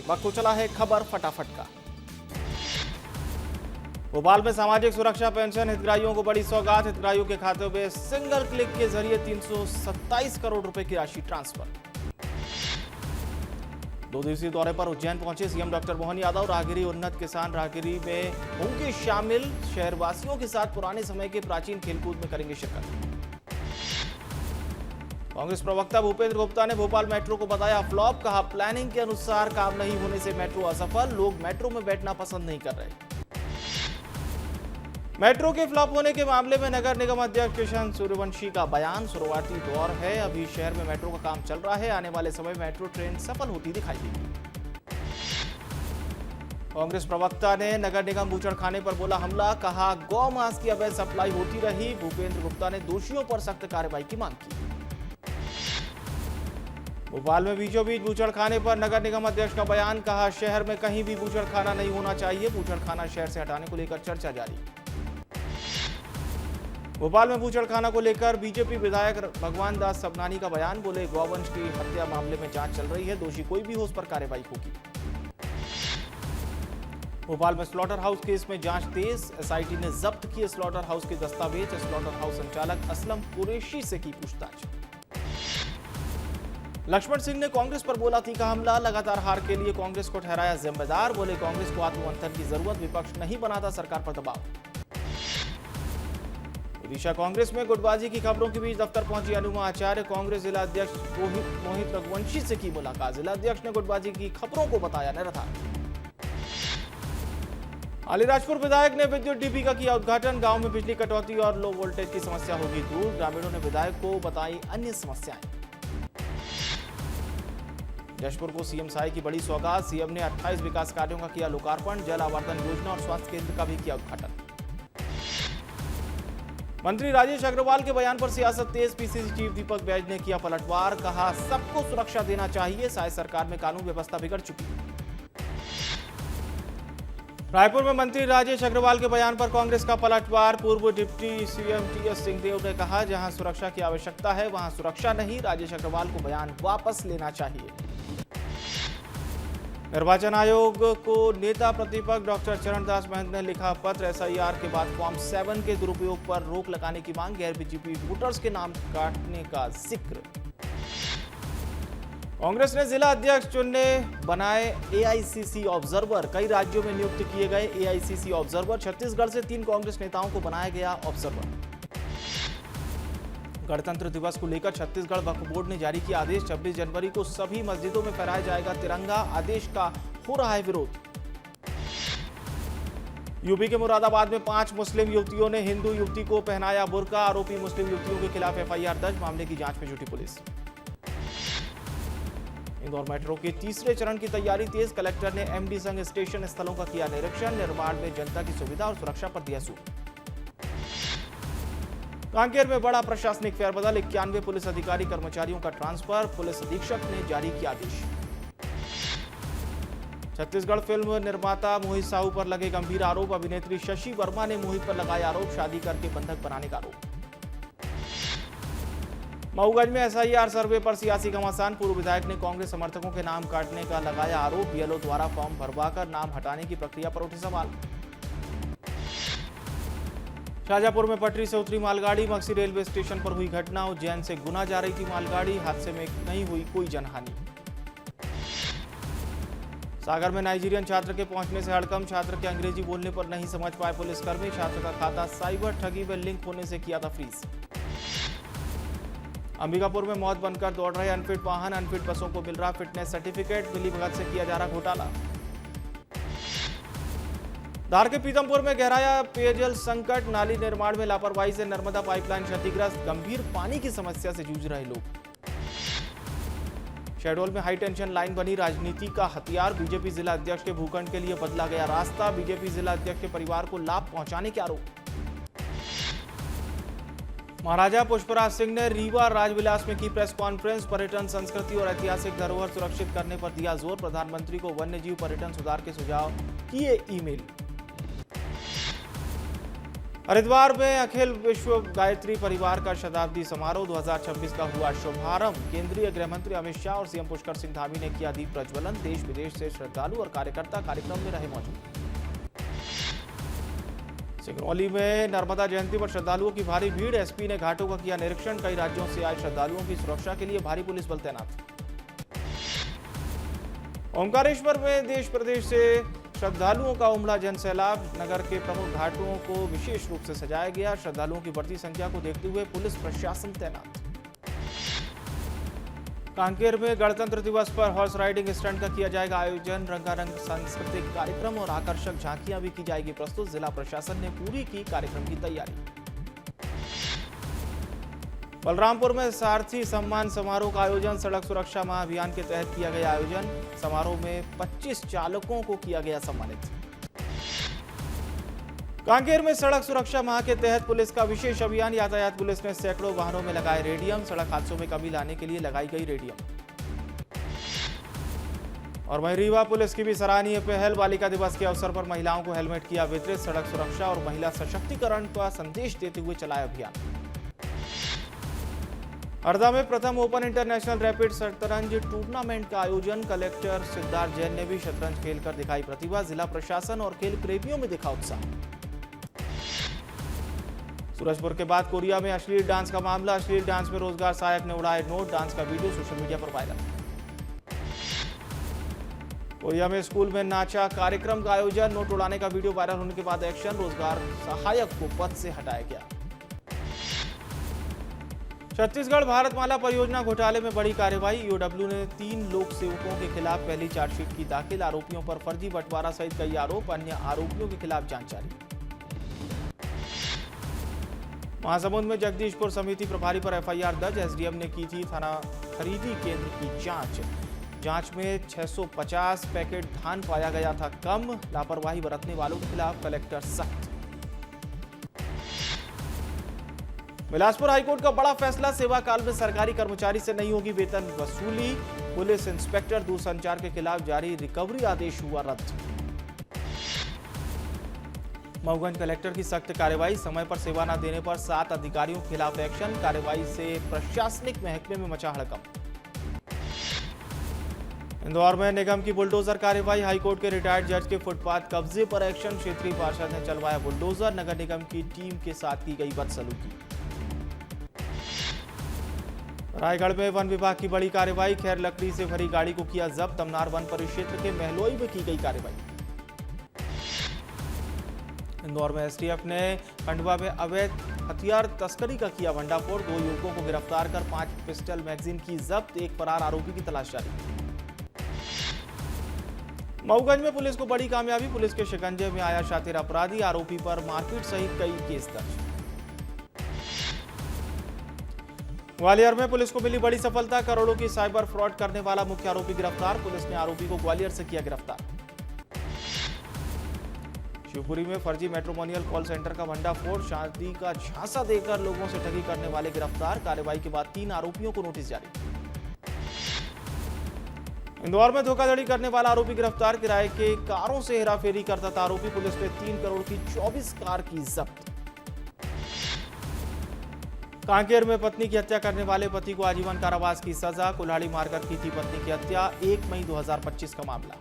वक्त को चला है खबर फटाफट का। भोपाल में सामाजिक सुरक्षा पेंशन हितग्राहियों को बड़ी सौगात। हितग्राहियों के खाते में सिंगल क्लिक के जरिए 327 करोड़ रुपए की राशि ट्रांसफर। 2 दिवसीय दौरे पर उज्जैन पहुंचे सीएम डॉक्टर मोहन यादव। राहगिरी उन्नत किसान राहगिरी में होंगे शामिल। शहरवासियों के साथ पुराने समय के प्राचीन खेलकूद में करेंगे शिरकत। कांग्रेस प्रवक्ता भूपेंद्र गुप्ता ने भोपाल मेट्रो को बताया फ्लॉप। कहा प्लानिंग के अनुसार काम नहीं होने से मेट्रो असफल। लोग मेट्रो में बैठना पसंद नहीं कर रहे। मेट्रो के फ्लॉप होने के मामले में नगर निगम अध्यक्ष किशन सूर्यवंशी का बयान। शुरुआती दौर है, अभी शहर में मेट्रो का काम चल रहा है। आने वाले समय मेट्रो ट्रेन सफल होती दिखाई देगी। कांग्रेस प्रवक्ता ने नगर निगम बूचड़खाने पर बोला हमला। कहा गौ मांस की अवैध सप्लाई होती रही। भूपेंद्र गुप्ता ने दोषियों पर सख्त कार्रवाई की मांग की। भोपाल में बीचों बीच बूचड़खाने पर नगर निगम अध्यक्ष का बयान। कहा शहर में कहीं भी बूचड़खाना नहीं होना चाहिए। बूचड़खाना शहर से हटाने को लेकर चर्चा जारी। भोपाल में बूचड़खाना को लेकर बीजेपी विधायक भगवान दास सबनानी का बयान। बोले गौवंश की हत्या मामले में जांच चल रही है। दोषी कोई भी हो उस पर कार्रवाई होगी। भोपाल में स्लॉटर हाउस केस में जांच तेज। एसआईटी ने जब्त किए स्लॉटर हाउस के दस्तावेज। स्लॉटर हाउस संचालक असलम कुरैशी से की पूछताछ। लक्ष्मण सिंह ने कांग्रेस पर बोला तीखा हमला। लगातार हार के लिए कांग्रेस को ठहराया जिम्मेदार। बोले कांग्रेस को आत्ममंथन की जरूरत। विपक्ष नहीं बनाता सरकार पर दबाव। विदिशा कांग्रेस में गुटबाजी की खबरों के बीच दफ्तर पहुंची अनुमा आचार्य। कांग्रेस जिला अध्यक्ष मोहित रघुवंशी से की मुलाकात। जिला अध्यक्ष ने गुटबाजी की खबरों को बताया निराधार। अलीराजपुर विधायक ने विद्युत डीपी का किया उद्घाटन। गांव में बिजली कटौती और लो वोल्टेज की समस्या होगी दूर। ग्रामीणों ने विधायक को बताई अन्य समस्याएं। जशपुर को सीएम सहाय की बड़ी सौगात। सीएम ने 28 विकास कार्यों का किया लोकार्पण। जल आवर्धन योजना और स्वास्थ्य केंद्र का भी किया उद्घाटन। मंत्री राजेश अग्रवाल के बयान पर सियासत तेज। पीसीसी चीफ दीपक बैज ने किया पलटवार। कहा सबको सुरक्षा देना चाहिए। सहाय सरकार में कानून व्यवस्था बिगड़ चुकी। रायपुर में मंत्री राजेश अग्रवाल के बयान पर कांग्रेस का पलटवार। पूर्व डिप्टी सीएम टीएस सिंहदेव ने कहा जहां सुरक्षा की आवश्यकता है वहां सुरक्षा नहीं। राजेश अग्रवाल को बयान वापस लेना चाहिए। निर्वाचन आयोग को नेता प्रतिपक्ष डॉक्टर चरणदास महंत ने लिखा पत्र। एसआईआर के बाद फॉर्म 7 के दुरुपयोग पर रोक लगाने की मांग। गैर बीजेपी वोटर्स के नाम काटने का जिक्र। कांग्रेस ने जिला अध्यक्ष चुनने बनाए एआईसीसी ऑब्जर्वर। कई राज्यों में नियुक्त किए गए एआईसीसी ऑब्जर्वर। छत्तीसगढ़ से 3 कांग्रेस नेताओं को बनाया गया ऑब्जर्वर। गणतंत्र दिवस को लेकर छत्तीसगढ़ वक्फ बोर्ड ने जारी किया आदेश। 26 जनवरी को सभी मस्जिदों में फहराया जाएगा तिरंगा। आदेश का हो रहा है विरोध। यूपी के मुरादाबाद में 5 मुस्लिम युवतियों ने हिंदू युवती को पहनाया बुर्का। आरोपी मुस्लिम युवतियों के खिलाफ एफआईआर दर्ज। मामले की जांच में जुटी पुलिस। इंदौर मेट्रो के तीसरे चरण की तैयारी तेज। कलेक्टर ने एमडी संग स्टेशन स्थलों का किया निरीक्षण। निर्माण में जनता की सुविधा और सुरक्षा पर दिया जोर। कांकेर में बड़ा प्रशासनिक फेरबदल। 91 पुलिस अधिकारी कर्मचारियों का ट्रांसफर। पुलिस अधीक्षक ने जारी किया आदेश। छत्तीसगढ़ फिल्म निर्माता मोहित साहू पर लगे गंभीर आरोप। अभिनेत्री शशि वर्मा ने मोहित पर लगाए आरोप। शादी करके बंधक बनाने का आरोप। मऊगंज में एसआईआर सर्वे पर सियासी घमासान। पूर्व विधायक ने कांग्रेस समर्थकों के नाम काटने का लगाया आरोप। बीएलओ द्वारा फॉर्म भरवाकर नाम हटाने की प्रक्रिया पर उठे सवाल। शाहजहांपुर में पटरी से उतरी मालगाड़ी। मक्सी रेलवे स्टेशन पर हुई घटना। उज्जैन से गुना जा रही थी मालगाड़ी। हादसे में नहीं हुई कोई जनहानि। सागर में नाइजीरियन छात्र के पहुंचने से हड़कंप। छात्र के अंग्रेजी बोलने पर नहीं समझ पाए पुलिसकर्मी। छात्र का खाता साइबर ठगी में लिंक होने से किया था फ्रीज। अंबिकापुर में मौत बनकर दौड़ रहे अनफिट वाहन। अनफिट बसों को मिल रहा फिटनेस सर्टिफिकेट। मिलीभगत से किया जा रहा घोटाला। धार के पीतमपुर में गहराया पेयजल संकट। नाली निर्माण में लापरवाही से नर्मदा पाइपलाइन क्षतिग्रस्त। गंभीर पानी की समस्या से जूझ रहे लोग। शहडोल में हाई टेंशन लाइन बनी राजनीति का हथियार। बीजेपी जिला अध्यक्ष के भूखंड के लिए बदला गया रास्ता। बीजेपी जिला अध्यक्ष के परिवार को लाभ पहुंचाने के आरोप। महाराजा पुष्पराज सिंह ने रीवा राजविलास में की प्रेस कॉन्फ्रेंस। पर्यटन संस्कृति और ऐतिहासिक धरोहर सुरक्षित करने पर दिया जोर। प्रधानमंत्री को वन्यजीव पर्यटन सुधार के सुझाव किए ईमेल। हरिद्वार में अखिल विश्व गायत्री परिवार का शताब्दी समारोह 2026 का हुआ शुभारंभ। केंद्रीय गृह मंत्री अमित शाह और सीएम पुष्कर सिंह धामी ने किया दीप प्रज्वलन। देश विदेश से श्रद्धालु और कार्यकर्ता कार्यक्रम में रहे मौजूद। सिंगरौली में नर्मदा जयंती पर श्रद्धालुओं की भारी भीड़। एसपी ने घाटों का किया निरीक्षण। कई राज्यों से आए श्रद्धालुओं की सुरक्षा के लिए भारी पुलिस बल तैनात। ओंकारेश्वर में देश प्रदेश से श्रद्धालुओं का उमड़ा जनसैलाब। नगर के प्रमुख घाटों को विशेष रूप से सजाया गया। श्रद्धालुओं की बढ़ती संख्या को देखते हुए पुलिस प्रशासन तैनात। कांकेर में गणतंत्र दिवस पर हॉर्स राइडिंग स्टंट का किया जाएगा आयोजन। रंगारंग सांस्कृतिक कार्यक्रम और आकर्षक झांकियां भी की जाएगी प्रस्तुत। जिला प्रशासन ने पूरी की कार्यक्रम की तैयारी। बलरामपुर में सारथी सम्मान समारोह का आयोजन। सड़क सुरक्षा माह अभियान के तहत किया गया आयोजन। समारोह में 25 चालकों को किया गया सम्मानित। कांकेर में सड़क सुरक्षा माह के तहत पुलिस का विशेष अभियान। यातायात पुलिस ने सैकड़ों वाहनों में लगाए रेडियम। सड़क हादसों में कमी लाने के लिए लगाई गई रेडियम। और वहीं रीवा पुलिस की भी सराहनीय पहल। बालिका दिवस के अवसर पर महिलाओं को हेलमेट किया वितरित। सड़क सुरक्षा और महिला सशक्तिकरण का संदेश देते हुए चलाया अभियान। हरदा में प्रथम ओपन इंटरनेशनल रैपिड शतरंज टूर्नामेंट का आयोजन। कलेक्टर सिद्धार्थ जैन ने भी शतरंज खेलकर दिखाई प्रतिभा। जिला प्रशासन और खेल प्रेमियों में दिखा उत्साह। सूरजपुर के बाद कोरिया में अश्लील डांस का मामला। अश्लील डांस में रोजगार सहायक ने उड़ाए नोट। डांस का वीडियो सोशल मीडिया पर वायरल। कोरिया में स्कूल में नाचा कार्यक्रम का आयोजन। नोट उड़ाने का वीडियो वायरल होने के बाद एक्शन। रोजगार सहायक को पद से हटाया गया। छत्तीसगढ़ भारतमाला परियोजना घोटाले में बड़ी कार्रवाई। ईओडब्ल्यू ने 3 लोक सेवकों के खिलाफ पहली चार्जशीट की दाखिल। आरोपियों पर फर्जी बंटवारा सहित कई आरोप। अन्य आरोपियों के खिलाफ जांच जारी। महासमुंद में जगदीशपुर समिति प्रभारी पर एफआईआर दर्ज। एसडीएम ने की थी थाना खरीदी केंद्र की जांच। जांच में 650 पैकेट धान पाया गया था कम। लापरवाही बरतने वालों के खिलाफ कलेक्टर सख्त। बिलासपुर हाईकोर्ट का बड़ा फैसला। सेवा काल में सरकारी कर्मचारी से नहीं होगी वेतन वसूली। पुलिस इंस्पेक्टर दूरसंचार के खिलाफ जारी रिकवरी आदेश हुआ रद्द। मऊगंज कलेक्टर की सख्त कार्रवाई। समय पर सेवा न देने पर 7 अधिकारियों के खिलाफ एक्शन। कार्रवाई से प्रशासनिक महकमे में मचा हड़कंप। इंदौर में निगम की बुलडोजर कार्रवाई। हाईकोर्ट के रिटायर्ड जज के फुटपाथ कब्जे पर एक्शन। क्षेत्रीय पार्षद ने चलवाया बुलडोजर। नगर निगम की टीम के साथ की गई बदसलूकी। रायगढ़ में वन विभाग की बड़ी कार्रवाई। खैर लकड़ी से भरी गाड़ी को किया जब्त। तमनार वन परिक्षेत्र के महलोई में की गई कार्रवाई। इंदौर में एसटीएफ ने खंडवा में अवैध हथियार तस्करी का किया भंडाफोड़। 2 युवकों को गिरफ्तार कर 5 पिस्टल मैगजीन की जब्त। एक फरार आरोपी की तलाश जारी। मऊगंज में पुलिस को बड़ी कामयाबी। पुलिस के शिकंजे में आया शातिर अपराधी। आरोपी पर मारपीट सहित कई केस दर्ज। ग्वालियर में पुलिस को मिली बड़ी सफलता। करोड़ों की साइबर फ्रॉड करने वाला मुख्य आरोपी गिरफ्तार। पुलिस ने आरोपी को ग्वालियर से किया गिरफ्तार। शिवपुरी में फर्जी मैट्रिमोनियल कॉल सेंटर का भंडाफोड़। शादी का झांसा देकर लोगों से ठगी करने वाले गिरफ्तार। कार्रवाई के बाद 3 आरोपियों को नोटिस जारी। इंदौर में धोखाधड़ी करने वाला आरोपी गिरफ्तार। किराए के कारों से हेराफेरी करता था आरोपी। पुलिस ने 3 करोड़ की 24 कार की जब्त। कांकेर में पत्नी की हत्या करने वाले पति को आजीवन कारावास की सजा। कुल्हाड़ी मारकर की थी पत्नी की हत्या। 1 मई 2025 का मामला।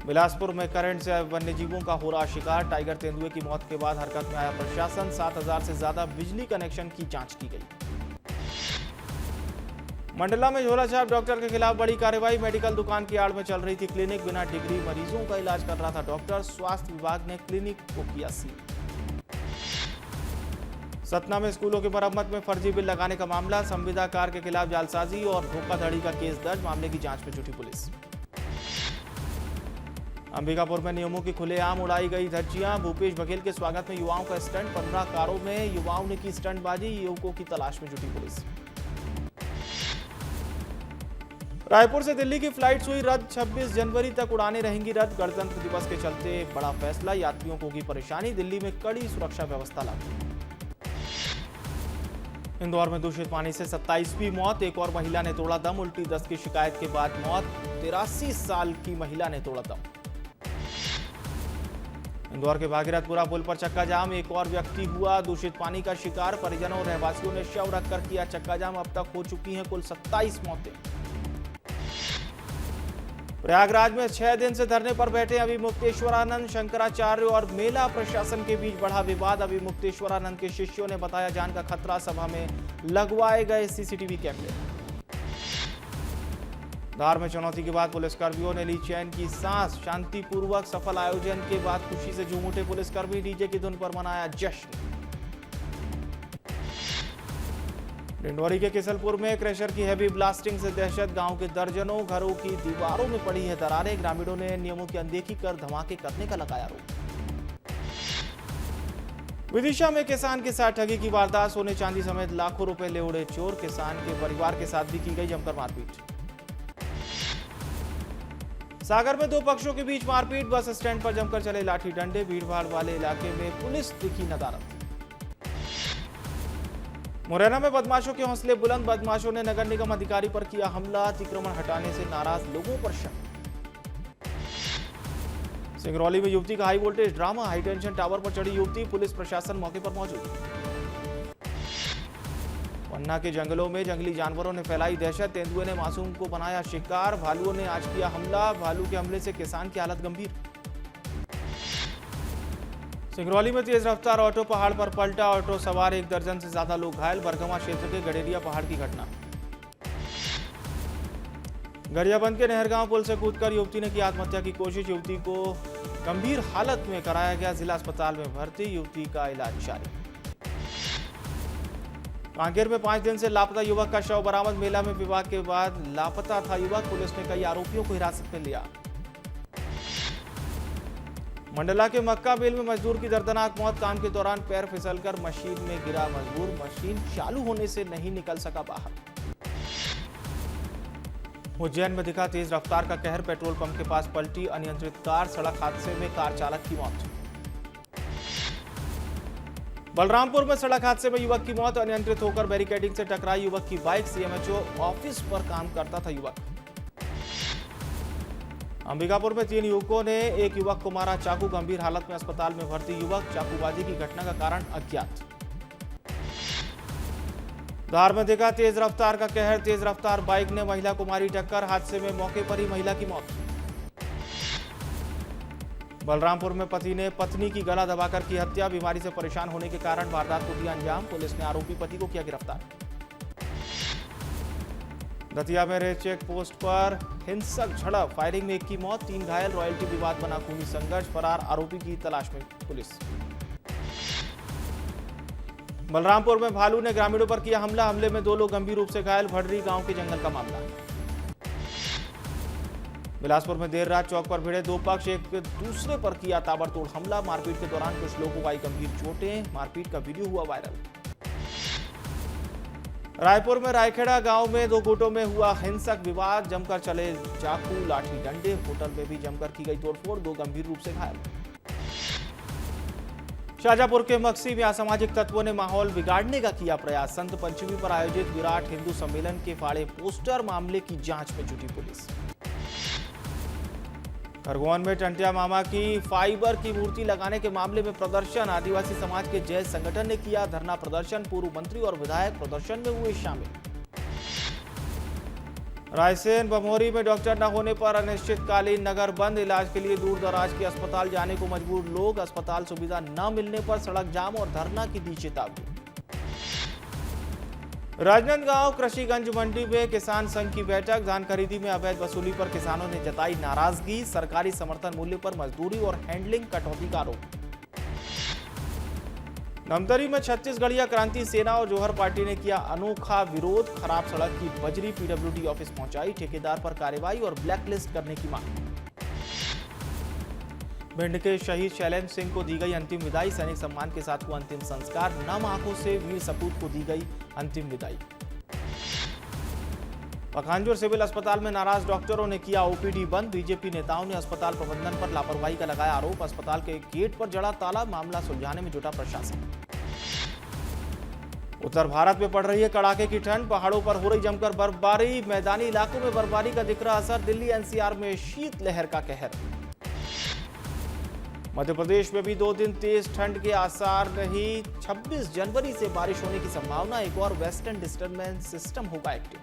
बिलासपुर में करंट से वन्यजीवों का हो रहा शिकार। टाइगर तेंदुए की मौत के बाद हरकत में आया प्रशासन। 7000 से ज्यादा बिजली कनेक्शन की जांच की गई। मंडला में झोलाछाप डॉक्टर के खिलाफ बड़ी कार्रवाई। मेडिकल दुकान की आड़ में चल रही थी क्लिनिक। बिना डिग्री मरीजों का इलाज कर रहा था डॉक्टर। स्वास्थ्य विभाग ने क्लिनिक को किया सील। सतना में स्कूलों की मरम्मत में फर्जी बिल लगाने का मामला। संविदाकार के खिलाफ जालसाजी और धोखाधड़ी का केस दर्ज। मामले की जांच में जुटी पुलिस। अंबिकापुर में नियमों की खुलेआम उड़ाई गई धज्जियां। भूपेश बघेल के स्वागत में युवाओं का स्टंट। 15 कारों में युवाओं ने की स्टंटबाजी। युवकों की तलाश में जुटी पुलिस। रायपुर से दिल्ली की फ्लाइट हुई रद्द। 26 जनवरी तक उड़ानें रहेंगी रद्द। गणतंत्र दिवस के चलते बड़ा फैसला। यात्रियों को होगी परेशानी। दिल्ली में कड़ी सुरक्षा व्यवस्था लागू। इंदौर में दूषित पानी से 27वीं मौत। एक और महिला ने तोड़ा दम। उल्टी दस्त की शिकायत के बाद मौत। 83 साल की महिला ने तोड़ा दम। इंदौर के भागीरथपुरा पुल पर चक्का जाम, एक और व्यक्ति हुआ दूषित पानी का शिकार। परिजनों और रहवासियों ने शव रखकर किया चक्का जाम। अब तक हो चुकी हैं कुल 27 मौतें। प्रयागराज में 6 दिन से धरने पर बैठे अभिमुक्तेश्वरानंद शंकराचार्य और मेला प्रशासन के बीच बढ़ा विवाद। अभिमुक्तेश्वरानंद के शिष्यों ने बताया जान का खतरा, सभा में लगवाए गए सीसीटीवी कैमरे। धार में चुनौती के बाद पुलिसकर्मियों ने ली चैन की सांस। शांतिपूर्वक सफल आयोजन के बाद खुशी से झूम उठे पुलिसकर्मी, डीजे की धुन पर मनाया जश्न। डिंडोरी के किसलपुर में क्रशर की हैवी ब्लास्टिंग से दहशत, गांव के दर्जनों घरों की दीवारों में पड़ी है दरारें। ग्रामीणों ने नियमों की अनदेखी कर धमाके करने का लगाया आरोप। विदिशा में किसान के साथ ठगी की वारदात, सोने चांदी समेत लाखों रुपए ले उड़े चोर। किसान के परिवार के साथ भी की गई जमकर मारपीट। सागर में 2 पक्षों के बीच मारपीट, बस स्टैंड पर जमकर चले लाठी डंडे। भीड़भाड़ वाले इलाके में पुलिस दिखी नदारत। मुरैना में बदमाशों के हौसले बुलंद, बदमाशों ने नगर निगम अधिकारी पर किया हमला। अतिक्रमण हटाने से नाराज लोगों पर शक। सिंगरौली में युवती का high voltage drama, high tension tower पर चढ़ी युवती, पुलिस प्रशासन मौके पर मौजूद। पन्ना के जंगलों में जंगली जानवरों ने फैलाई दहशत, तेंदुए ने मासूम को बनाया शिकार। भालुओं ने आज किया हमला, भालू के हमले से किसान की हालत गंभीर। सिंगरौली में तेज रफ्तार ऑटो पहाड़ पर पलटा, ऑटो सवार 1 दर्जन से ज्यादा लोग घायल। बरगमा क्षेत्र के गडेरिया पहाड़ की घटना। गरियाबंद के नहरगांव पुल से कूदकर युवती ने की आत्महत्या की कोशिश, युवती को गंभीर हालत में कराया गया जिला अस्पताल में भर्ती, युवती का इलाज जारी। कांकेर में 5 दिन से लापता युवक का शव बरामद, मेला में विवाद के बाद लापता था युवक, पुलिस ने कई आरोपियों को हिरासत में लिया। मंडला के मक्का मिल में मजदूर की दर्दनाक मौत, काम के दौरान पैर फिसलकर मशीन में गिरा मजदूर, मशीन चालू होने से नहीं निकल सका बाहर। उज्जैन में दिखा तेज रफ्तार का कहर, पेट्रोल पंप के पास पलटी अनियंत्रित कार, सड़क हादसे में कार चालक की मौत। बलरामपुर में सड़क हादसे में युवक की मौत, अनियंत्रित होकर बैरिकेडिंग से टकराई युवक की बाइक। सीएमएचओ ऑफिस पर काम करता था युवक। अंबिकापुर में 3 युवकों ने एक युवक को मारा चाकू, गंभीर हालत में अस्पताल में भर्ती युवक। चाकूबाजी की घटना का कारण अज्ञात। धार में देखा तेज रफ्तार का कहर, तेज रफ्तार बाइक ने महिला को मारी टक्कर, हादसे में मौके पर ही महिला की मौत। बलरामपुर में पति ने पत्नी की गला दबाकर की हत्या, बीमारी से परेशान होने के कारण वारदात को दिया अंजाम, पुलिस ने आरोपी पति को किया गिरफ्तार। दतिया में रेल चेक पोस्ट पर हिंसक झड़प, फायरिंग में 1 की मौत, 3 घायल, रॉयल्टी विवाद बना खूनी संघर्ष, फरार आरोपी की तलाश में पुलिस। बलरामपुर में भालू ने ग्रामीणों पर किया हमला, हमले में 2 लोग गंभीर रूप से घायल, भड़री गांव के जंगल का मामला। बिलासपुर में देर रात चौक पर भिड़े 2 पक्ष, एक दूसरे पर किया ताबड़तोड़ हमला, मारपीट के दौरान कुछ लोगों को आई गंभीर चोटें, मारपीट का वीडियो हुआ वायरल। रायपुर में रायखेड़ा गांव में 2 गुटों में हुआ हिंसक विवाद, जमकर चले चाकू लाठी डंडे, होटल में भी जमकर की गई तोड़फोड़, 2 गंभीर रूप से घायल। शाहजहांपुर के मक्सी में असामाजिक तत्वों ने माहौल बिगाड़ने का किया प्रयास, संत पंचमी पर आयोजित विराट हिंदू सम्मेलन के फाड़े पोस्टर, मामले की जांच में जुटी पुलिस। खरगोन में टंटिया मामा की फाइबर की मूर्ति लगाने के मामले में प्रदर्शन, आदिवासी समाज के जय संगठन ने किया धरना प्रदर्शन, पूर्व मंत्री और विधायक प्रदर्शन में हुए शामिल। रायसेन बमोरी में डॉक्टर न होने पर अनिश्चितकालीन नगर बंद, इलाज के लिए दूर दराज के अस्पताल जाने को मजबूर लोग, अस्पताल सुविधा न मिलने पर सड़क जाम और धरना की दी चेतावनी। राजनांदगांव कृषिगंज मंडी में किसान संघ की बैठक, धान खरीदी में अवैध वसूली पर किसानों ने जताई नाराजगी, सरकारी समर्थन मूल्य पर मजदूरी और हैंडलिंग कटौती का आरोप। धमतरी में छत्तीसगढ़िया क्रांति सेना और जौहर पार्टी ने किया अनोखा विरोध, खराब सड़क की बजरी पीडब्ल्यूडी ऑफिस पहुंचाई, ठेकेदार पर कार्रवाई और ब्लैकलिस्ट करने की मांग। भिंड के शहीद शैलेंद्र सिंह को दी गई अंतिम विदाई, सैनिक सम्मान के साथ हुआ अंतिम संस्कार, नम आंखों से वीर सपूत को दी गई अंतिम विदाई। पखांजूर सिविल अस्पताल में नाराज डॉक्टरों ने किया ओपीडी बंद, बीजेपी नेताओं ने अस्पताल प्रबंधन पर लापरवाही का लगाया आरोप, अस्पताल के गेट पर जड़ा ताला, मामला सुलझाने में जुटा प्रशासन। उत्तर भारत में पड़ रही है कड़ाके की ठंड, पहाड़ों पर हो रही जमकर बर्फबारी, मैदानी इलाकों में बर्फबारी का दिख रहा असर, दिल्ली एनसीआर में शीतलहर का कहर। मध्य प्रदेश में भी 2 दिन तेज ठंड के आसार नहीं। 26 जनवरी से बारिश होने की संभावना। एक और वेस्टर्न डिस्टर्बेंस सिस्टम होगा एक्टिव।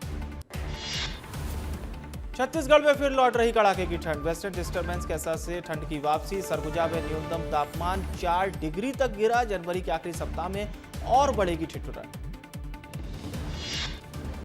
छत्तीसगढ़ में फिर लौट रही कड़ाके की ठंड। वेस्टर्न डिस्टर्बेंस के असर से ठंड की वापसी। सरगुजा में न्यूनतम तापमान 4 डिग्री तक गिरा। जनवरी के आखिरी सप्ताह में और बढ़ेगी ठिठुरन।